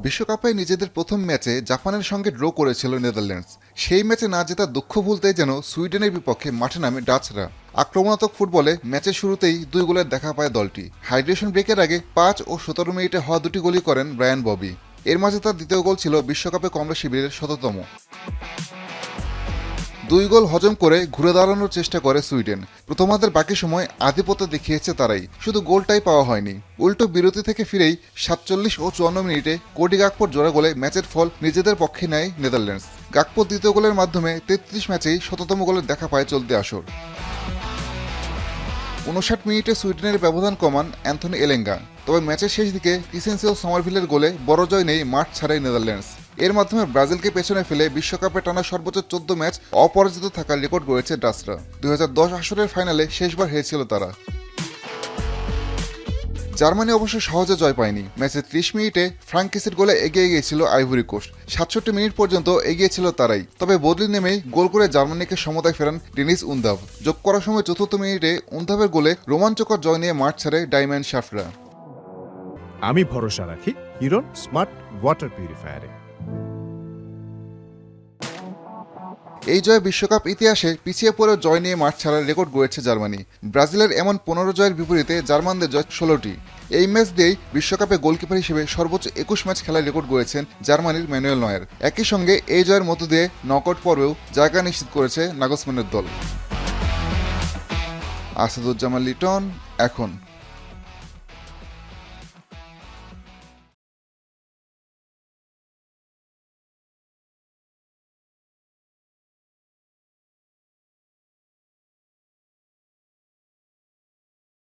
বিশ্বকাপে নিজেদের প্রথম ম্যাচে জাপানের সঙ্গে ড্র করেছিল নেদারল্যান্ডস। সেই ম্যাচে না জেতার দুঃখ ভুলতেই যেন সুইডেনের বিপক্ষে মাঠে নামে ডাচরা। আক্রমণাত্মক ফুটবলে ম্যাচের শুরুতেই 2 গোলের দেখা পায় দলটি। হাইড্রেশন ব্রেকের আগে 5 ও 17 মিনিটে হওয়া 2টি গোলই করেন ব্রায়ান ববি। এর মাঝে তার দ্বিতীয় গোল ছিল বিশ্বকাপে কমলা শিবিরের 100তম। 2 গোল হজম করে ঘুরে দাঁড়ানোর চেষ্টা করে সুইডেন। প্রথমার্ধের বাকি সময় আধিপত্য দেখিয়েছে তারাই, শুধু গোলটাই পাওয়া হয়নি। উল্টো বিরতি থেকে ফিরেই 47 ও 54 মিনিটে কোডি গাকপোর জোড়া গোলে ম্যাচের ফল নিজেদের পক্ষে নেয় নেদারল্যান্ডস। গাকপোর দ্বিতীয় গোলের মাধ্যমে 33 ম্যাচেই 100তম গোলের দেখা পায় চলতি আসর। 59 মিনিটে সুইডেনের ব্যবধান কমান অ্যান্থনি এলেঙ্গা। তবে ম্যাচের শেষ দিকে ক্রিসেন্সিও সমারভিলের গোলে বড় জয় নেই মাঠ ছাড়াই নেদারল্যান্ডস। এর মাধ্যমে ব্রাজিলকে পেছনে ফেলে বিশ্বকাপে টানা সর্বোচ্চ 14 ম্যাচ অপরাজিত থাকার রেকর্ড গড়েছে ডাচরা। 2010 আসরের ফাইনালে শেষবার হেরেছিল তারা। জার্মানি অবশ্য সহজে জয় পায়নি। ম্যাচের 30 মিনিটে ফ্রাঙ্কিসের গোলে এগিয়ে গিয়েছিল আইভরি কোস্ট। 67 মিনিট পর্যন্ত এগিয়ে ছিল তারাই। তবে বদলি নেমেই গোল করে জার্মানিকে সমতায় ফেরান ডেনিস উনদাভ। যোগ করার সময় 4র্থ মিনিটে উনদাভের গোলে রোমাঞ্চকর জয় নিয়ে মাঠ ছাড়ে ডাইম্যান্ড শাফরা। আমি ভরসা রাখি হিরন স্মার্ট ওয়াটার পিউরিফায়ারে। এই জয় বিশ্বকাপ ইতিহাসে পিছিয়ে পড়ে জয় নিয়ে মাঠ ছাড়ার রেকর্ড গড়েছে জার্মানি। ব্রাজিলের এমন 15 জয়ের বিপরীতে জার্মানদের জয় 16টি। এই ম্যাচ দিয়েই বিশ্বকাপে গোলকিপার হিসেবে সর্বোচ্চ 21 ম্যাচ খেলার রেকর্ড গড়েছেন জার্মানির ম্যানুয়েল নয়ার। একই সঙ্গে এই জয়ের মধ্য দিয়ে নকআউট পর্বেও জায়গা নিশ্চিত করেছে নাগলসম্যানের দল। আসাদুজ্জামান লিটন, এখন।